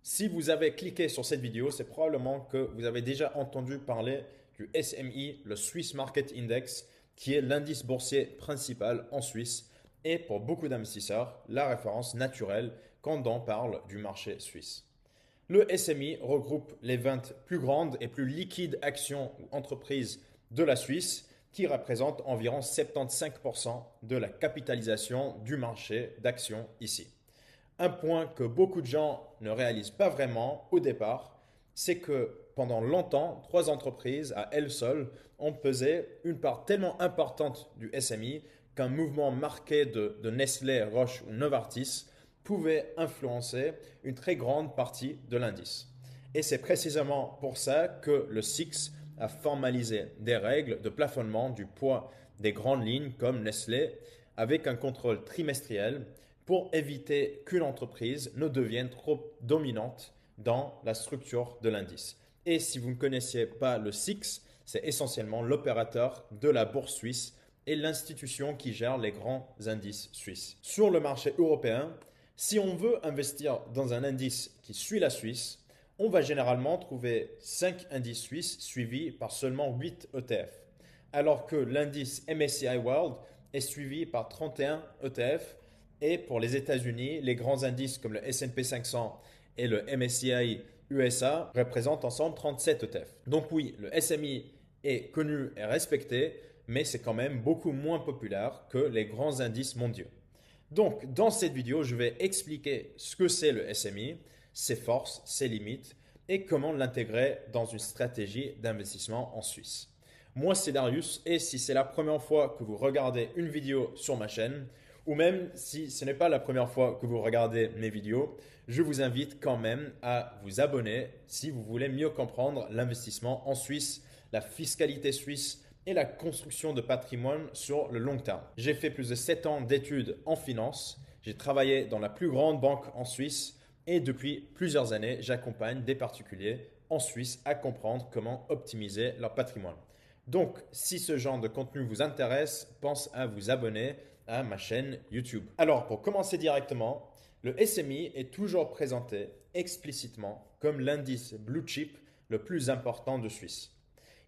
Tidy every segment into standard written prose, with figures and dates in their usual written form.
Si vous avez cliqué sur cette vidéo, c'est probablement que vous avez déjà entendu parler du SMI, le Swiss Market Index, qui est l'indice boursier principal en Suisse et pour beaucoup d'investisseurs, la référence naturelle quand on parle du marché suisse. Le SMI regroupe les 20 plus grandes et plus liquides actions ou entreprises de la Suisse qui représentent environ 75% de la capitalisation du marché d'actions ici. Un point que beaucoup de gens ne réalisent pas vraiment au départ, c'est que pendant longtemps, trois entreprises à elles seules ont pesé une part tellement importante du SMI qu'un mouvement marqué de Nestlé, Roche ou Novartis pouvait influencer une très grande partie de l'indice. Et c'est précisément pour ça que le SIX a formalisé des règles de plafonnement du poids des grandes lignes comme Nestlé avec un contrôle trimestriel pour éviter qu'une entreprise ne devienne trop dominante dans la structure de l'indice. Et si vous ne connaissiez pas le SIX, c'est essentiellement l'opérateur de la bourse suisse et l'institution qui gère les grands indices suisses. Sur le marché européen, si on veut investir dans un indice qui suit la Suisse, on va généralement trouver 5 indices suisses suivis par seulement 8 ETF, alors que l'indice MSCI World est suivi par 31 ETF. Et pour les États-Unis, les grands indices comme le S&P 500 et le MSCI USA représentent ensemble 37 ETF. Donc oui, le SMI est connu et respecté, mais c'est quand même beaucoup moins populaire que les grands indices mondiaux. Donc, dans cette vidéo, je vais expliquer ce que c'est le SMI, ses forces, ses limites et comment l'intégrer dans une stratégie d'investissement en Suisse. Moi, c'est Darius et si c'est la première fois que vous regardez une vidéo sur ma chaîne, ou même si ce n'est pas la première fois que vous regardez mes vidéos, je vous invite quand même à vous abonner si vous voulez mieux comprendre l'investissement en Suisse, la fiscalité suisse et la construction de patrimoine sur le long terme. J'ai fait plus de 7 ans d'études en finance, j'ai travaillé dans la plus grande banque en Suisse et depuis plusieurs années, j'accompagne des particuliers en Suisse à comprendre comment optimiser leur patrimoine. Donc, si ce genre de contenu vous intéresse, pense à vous abonner à ma chaîne YouTube. Alors, pour commencer directement, le SMI est toujours présenté explicitement comme l'indice Blue Chip le plus important de Suisse.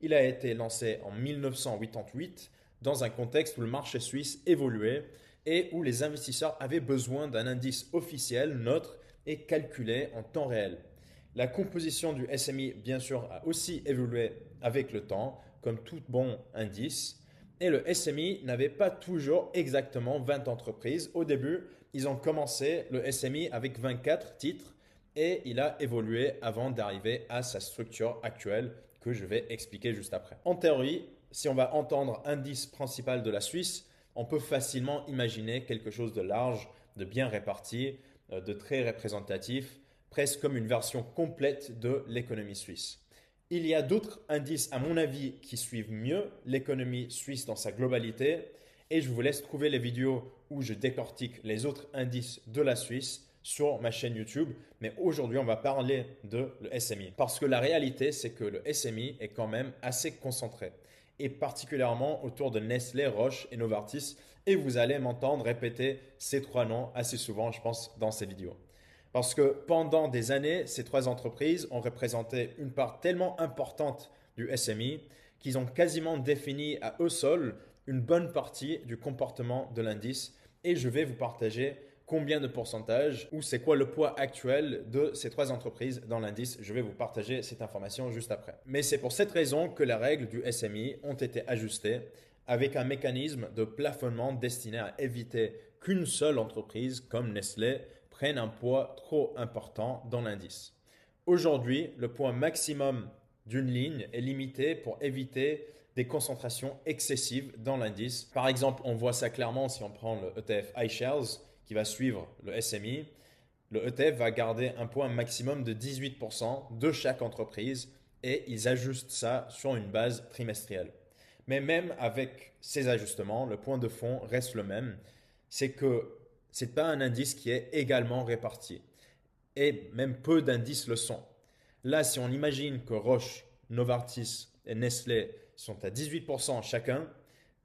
Il a été lancé en 1988 dans un contexte où le marché suisse évoluait et où les investisseurs avaient besoin d'un indice officiel, neutre et calculé en temps réel. La composition du SMI, bien sûr, a aussi évolué avec le temps, comme tout bon indice. Et le SMI n'avait pas toujours exactement 20 entreprises. Au début, ils ont commencé le SMI avec 24 titres et il a évolué avant d'arriver à sa structure actuelle que je vais expliquer juste après. En théorie, si on va entendre indice principal de la Suisse, on peut facilement imaginer quelque chose de large, de bien réparti, de très représentatif, presque comme une version complète de l'économie suisse. Il y a d'autres indices, à mon avis, qui suivent mieux l'économie suisse dans sa globalité et je vous laisse trouver les vidéos où je décortique les autres indices de la Suisse sur ma chaîne YouTube. Mais aujourd'hui, on va parler de le SMI. Parce que la réalité, c'est que le SMI est quand même assez concentré et particulièrement autour de Nestlé, Roche et Novartis. Et vous allez m'entendre répéter ces trois noms assez souvent, je pense, dans ces vidéos. Parce que pendant des années, ces trois entreprises ont représenté une part tellement importante du SMI qu'ils ont quasiment défini à eux seuls une bonne partie du comportement de l'indice. Et je vais vous partager combien de pourcentage ou c'est quoi le poids actuel de ces trois entreprises dans l'indice. Je vais vous partager cette information juste après. Mais c'est pour cette raison que les règles du SMI ont été ajustées avec un mécanisme de plafonnement destiné à éviter qu'une seule entreprise comme Nestlé prenne un poids trop important dans l'indice. Aujourd'hui, le poids maximum d'une ligne est limité pour éviter des concentrations excessives dans l'indice. Par exemple, on voit ça clairement si on prend le ETF iShares qui va suivre le SMI. Le ETF va garder un poids maximum de 18% de chaque entreprise et ils ajustent ça sur une base trimestrielle. Mais même avec ces ajustements, le point de fond reste le même. C'est que ce n'est pas un indice qui est également réparti. Et même peu d'indices le sont. Là, si on imagine que Roche, Novartis et Nestlé sont à 18% chacun,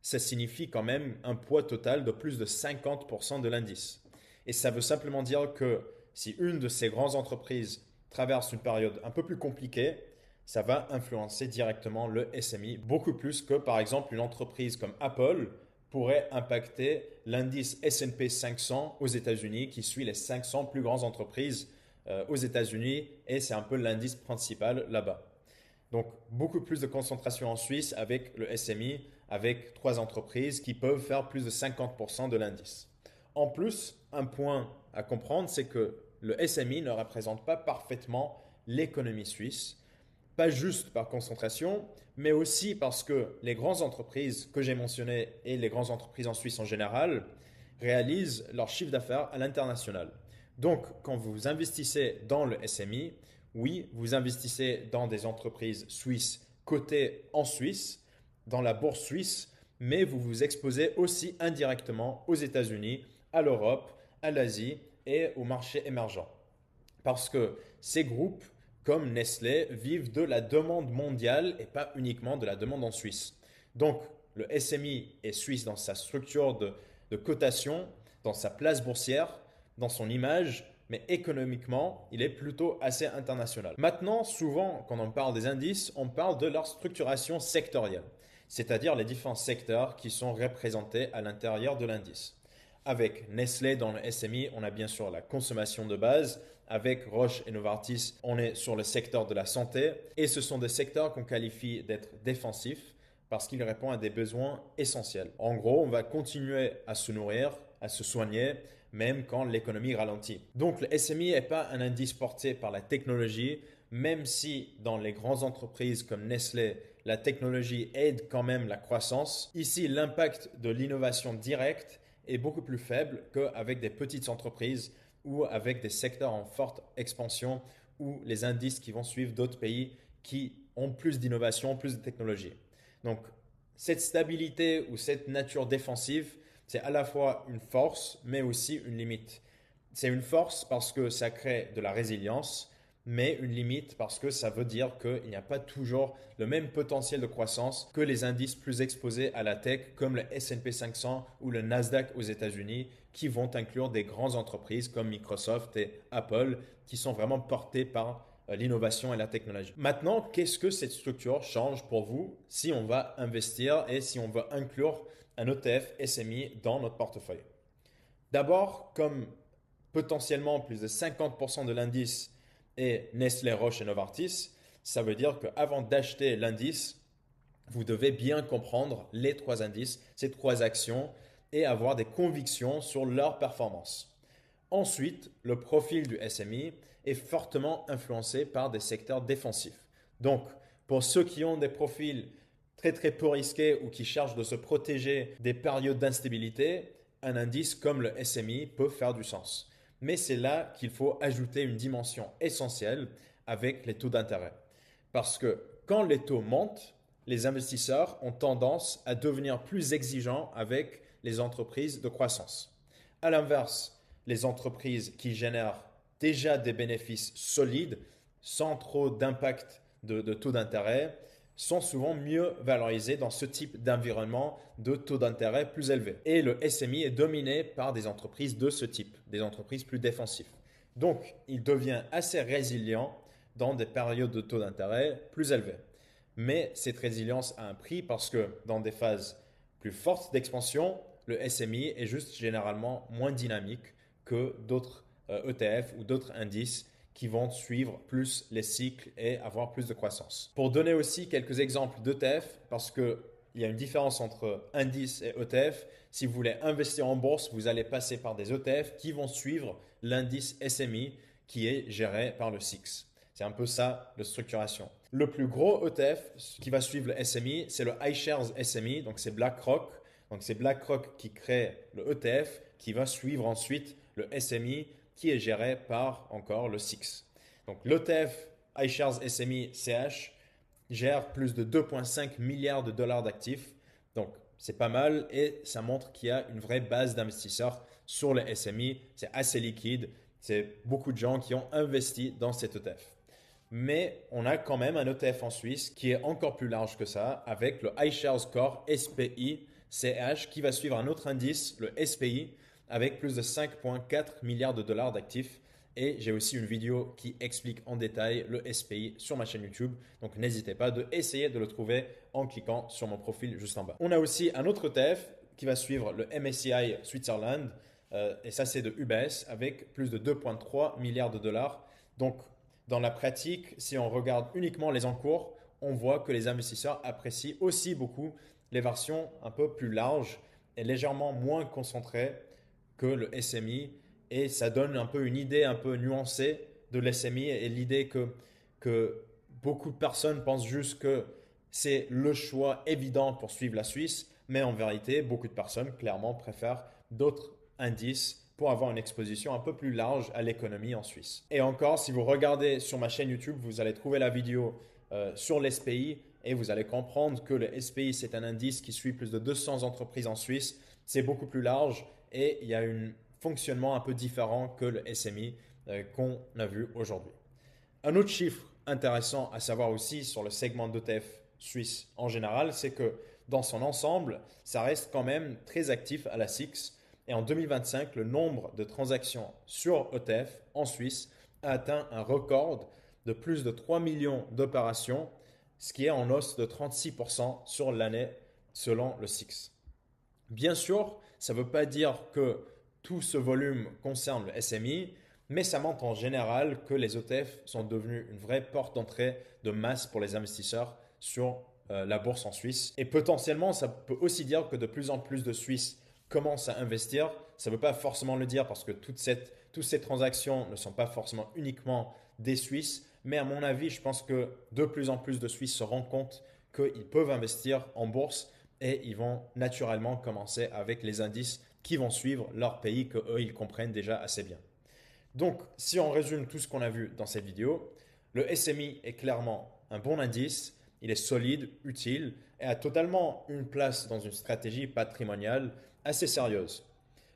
ça signifie quand même un poids total de plus de 50% de l'indice. Et ça veut simplement dire que si une de ces grandes entreprises traverse une période un peu plus compliquée, ça va influencer directement le SMI, beaucoup plus que par exemple une entreprise comme Apple pourrait impacter l'indice S&P 500 aux États-Unis qui suit les 500 plus grandes entreprises aux États-Unis et c'est un peu l'indice principal là-bas. Donc beaucoup plus de concentration en Suisse avec le SMI, avec 3 entreprises qui peuvent faire plus de 50% de l'indice. En plus, un point à comprendre, c'est que le SMI ne représente pas parfaitement l'économie suisse, pas juste par concentration, mais aussi parce que les grandes entreprises que j'ai mentionnées et les grandes entreprises en Suisse en général réalisent leur chiffre d'affaires à l'international. Donc, quand vous investissez dans le SMI, oui, vous investissez dans des entreprises suisses cotées en Suisse, dans la bourse suisse, mais vous vous exposez aussi indirectement aux États-Unis, à l'Europe, à l'Asie et aux marchés émergents. Parce que ces groupes, comme Nestlé, vivent de la demande mondiale et pas uniquement de la demande en Suisse. Donc, le SMI est suisse dans sa structure de cotation, dans sa place boursière, dans son image, mais économiquement, il est plutôt assez international. Maintenant, souvent, quand on parle des indices, on parle de leur structuration sectorielle, c'est-à-dire les différents secteurs qui sont représentés à l'intérieur de l'indice. Avec Nestlé dans le SMI, on a bien sûr la consommation de base. Avec Roche et Novartis, on est sur le secteur de la santé. Et ce sont des secteurs qu'on qualifie d'être défensifs parce qu'ils répondent à des besoins essentiels. En gros, on va continuer à se nourrir, à se soigner, même quand l'économie ralentit. Donc le SMI n'est pas un indice porté par la technologie, même si dans les grandes entreprises comme Nestlé, la technologie aide quand même la croissance. Ici, l'impact de l'innovation directe est beaucoup plus faible qu'avec des petites entreprises ou avec des secteurs en forte expansion ou les indices qui vont suivre d'autres pays qui ont plus d'innovation, plus de technologie. Donc, cette stabilité ou cette nature défensive, c'est à la fois une force, mais aussi une limite. C'est une force parce que ça crée de la résilience, mais une limite parce que ça veut dire qu'il n'y a pas toujours le même potentiel de croissance que les indices plus exposés à la tech comme le S&P 500 ou le Nasdaq aux États-Unis qui vont inclure des grandes entreprises comme Microsoft et Apple qui sont vraiment portées par l'innovation et la technologie. Maintenant, qu'est-ce que cette structure change pour vous si on va investir et si on veut inclure un ETF SMI dans notre portefeuille? D'abord, comme potentiellement plus de 50% de l'indice est Nestlé, Roche et Novartis, ça veut dire qu'avant d'acheter l'indice, vous devez bien comprendre les 3 indices, ces 3 actions et avoir des convictions sur leur performance. Ensuite, le profil du SMI est fortement influencé par des secteurs défensifs. Donc, pour ceux qui ont des profils très très peu risqués ou qui cherchent de se protéger des périodes d'instabilité, un indice comme le SMI peut faire du sens. Mais c'est là qu'il faut ajouter une dimension essentielle avec les taux d'intérêt. Parce que quand les taux montent, les investisseurs ont tendance à devenir plus exigeants avec les entreprises de croissance. À l'inverse, les entreprises qui génèrent déjà des bénéfices solides, sans trop d'impact de taux d'intérêt, sont souvent mieux valorisées dans ce type d'environnement de taux d'intérêt plus élevés. Et le SMI est dominé par des entreprises de ce type, des entreprises plus défensives. Donc, il devient assez résilient dans des périodes de taux d'intérêt plus élevés. Mais cette résilience a un prix parce que dans des phases plus fortes d'expansion, le SMI est juste généralement moins dynamique que d'autres ETF ou d'autres indices qui vont suivre plus les cycles et avoir plus de croissance. Pour donner aussi quelques exemples d'ETF, parce qu'il y a une différence entre indice et ETF, si vous voulez investir en bourse, vous allez passer par des ETF qui vont suivre l'indice SMI qui est géré par le SIX. C'est un peu ça, la structuration. Le plus gros ETF qui va suivre le SMI, c'est le iShares SMI, donc c'est BlackRock. Donc c'est BlackRock qui crée le ETF qui va suivre ensuite le SMI qui est géré par encore le SIX. Donc l'ETF iShares SMI CH gère plus de 2,5 milliards de dollars d'actifs. Donc c'est pas mal et ça montre qu'il y a une vraie base d'investisseurs sur le SMI. C'est assez liquide. C'est beaucoup de gens qui ont investi dans cet ETF. Mais on a quand même un ETF en Suisse qui est encore plus large que ça avec le iShares Core SPI CH qui va suivre un autre indice, le SPI, avec plus de 5,4 milliards de dollars d'actifs. Et j'ai aussi une vidéo qui explique en détail le SPI sur ma chaîne YouTube. Donc n'hésitez pas à essayer de le trouver en cliquant sur mon profil juste en bas. On a aussi un autre ETF qui va suivre le MSCI Switzerland. Et ça, c'est de UBS avec plus de 2,3 milliards de dollars. Donc, dans la pratique, si on regarde uniquement les encours, on voit que les investisseurs apprécient aussi beaucoup les versions un peu plus larges et légèrement moins concentrées que le SMI. Et ça donne un peu une idée un peu nuancée de l'SMI et l'idée que beaucoup de personnes pensent juste que c'est le choix évident pour suivre la Suisse, mais en vérité, beaucoup de personnes clairement préfèrent d'autres indices pour avoir une exposition un peu plus large à l'économie en Suisse. Et encore, si vous regardez sur ma chaîne YouTube, vous allez trouver la vidéo sur l'SPI et vous allez comprendre que le SPI, c'est un indice qui suit plus de 200 entreprises en Suisse. C'est beaucoup plus large et il y a un fonctionnement un peu différent que le SMI qu'on a vu aujourd'hui. Un autre chiffre intéressant à savoir aussi sur le segment d'ETF suisse en général, c'est que dans son ensemble, ça reste quand même très actif à la SIX. Et en 2025, le nombre de transactions sur ETF en Suisse a atteint un record de plus de 3 millions d'opérations, ce qui est en hausse de 36% sur l'année selon le SIX. Bien sûr, ça ne veut pas dire que tout ce volume concerne le SMI, mais ça montre en général que les ETF sont devenus une vraie porte d'entrée de masse pour les investisseurs sur la bourse en Suisse. Et potentiellement, ça peut aussi dire que de plus en plus de Suisses commencent à investir. Ça ne veut pas forcément le dire parce que toutes ces transactions ne sont pas forcément uniquement des Suisses, mais à mon avis, je pense que de plus en plus de Suisses se rendent compte qu'ils peuvent investir en bourse et ils vont naturellement commencer avec les indices qui vont suivre leur pays qu'eux, ils comprennent déjà assez bien. Donc, si on résume tout ce qu'on a vu dans cette vidéo, le SMI est clairement un bon indice, il est solide, utile et a totalement une place dans une stratégie patrimoniale assez sérieuse.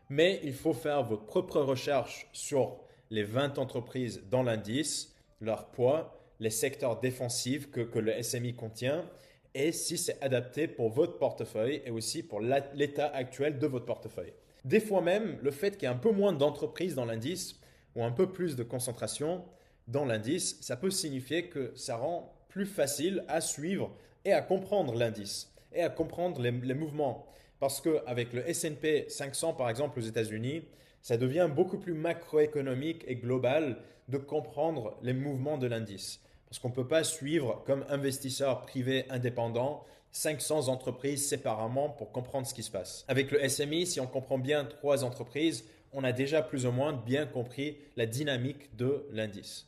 Mais il faut faire votre propre recherche sur les 20 entreprises dans l'indice, leur poids, les secteurs défensifs que le SMI contient et si c'est adapté pour votre portefeuille et aussi pour l'état actuel de votre portefeuille. Des fois même, le fait qu'il y ait un peu moins d'entreprises dans l'indice ou un peu plus de concentration dans l'indice, ça peut signifier que ça rend plus facile à suivre et à comprendre l'indice et à comprendre les mouvements. Parce qu'avec le S&P 500 par exemple aux États-Unis, ça devient beaucoup plus macroéconomique et global de comprendre les mouvements de l'indice. Parce qu'on ne peut pas suivre comme investisseur privé indépendant 500 entreprises séparément pour comprendre ce qui se passe. Avec le SMI, si on comprend bien 3 entreprises, on a déjà plus ou moins bien compris la dynamique de l'indice.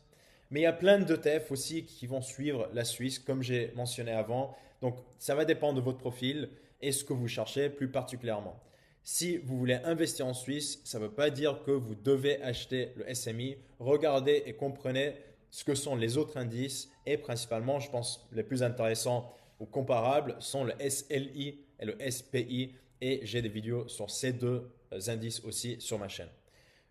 Mais il y a plein d'ETF aussi qui vont suivre la Suisse, comme j'ai mentionné avant. Donc, ça va dépendre de votre profil et ce que vous cherchez plus particulièrement. Si vous voulez investir en Suisse, ça ne veut pas dire que vous devez acheter le SMI. Regardez et comprenez ce que sont les autres indices et principalement, je pense, les plus intéressants ou comparables sont le SLI et le SPI et j'ai des vidéos sur ces deux indices aussi sur ma chaîne.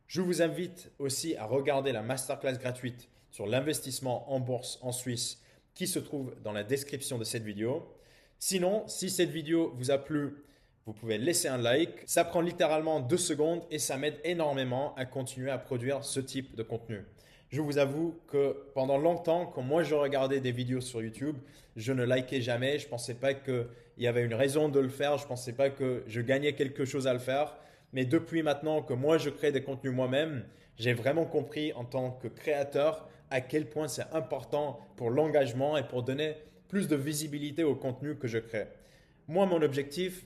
Je vous invite aussi à regarder la masterclass gratuite sur l'investissement en bourse en Suisse qui se trouve dans la description de cette vidéo. Sinon, si cette vidéo vous a plu, vous pouvez laisser un like. Ça prend littéralement 2 secondes et ça m'aide énormément à continuer à produire ce type de contenu. Je vous avoue que pendant longtemps, quand moi je regardais des vidéos sur YouTube, je ne likais jamais. Je ne pensais pas qu'il y avait une raison de le faire. Je ne pensais pas que je gagnais quelque chose à le faire. Mais depuis maintenant que moi je crée des contenus moi-même, j'ai vraiment compris en tant que créateur à quel point c'est important pour l'engagement et pour donner plus de visibilité au contenu que je crée. Moi, mon objectif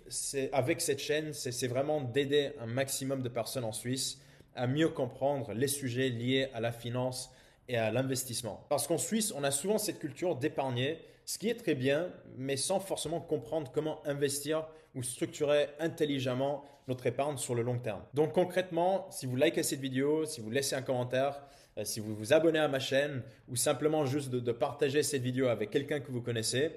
avec cette chaîne, c'est vraiment d'aider un maximum de personnes en Suisse à mieux comprendre les sujets liés à la finance et à l'investissement. Parce qu'en Suisse, on a souvent cette culture d'épargner, ce qui est très bien, mais sans forcément comprendre comment investir ou structurer intelligemment notre épargne sur le long terme. Donc concrètement, si vous likez cette vidéo, si vous laissez un commentaire, si vous vous abonnez à ma chaîne ou simplement juste de partager cette vidéo avec quelqu'un que vous connaissez,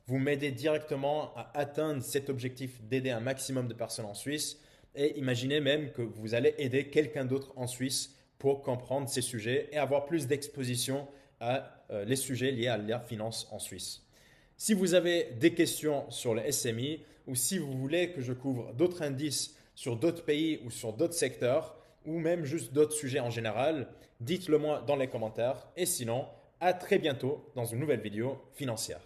vous m'aidez directement à atteindre cet objectif d'aider un maximum de personnes en Suisse. Et imaginez même que vous allez aider quelqu'un d'autre en Suisse pour comprendre ces sujets et avoir plus d'exposition à les sujets liés à la finance en Suisse. Si vous avez des questions sur le SMI ou si vous voulez que je couvre d'autres indices sur d'autres pays ou sur d'autres secteurs, ou même juste d'autres sujets en général, dites-le moi dans les commentaires. Et sinon, à très bientôt dans une nouvelle vidéo financière.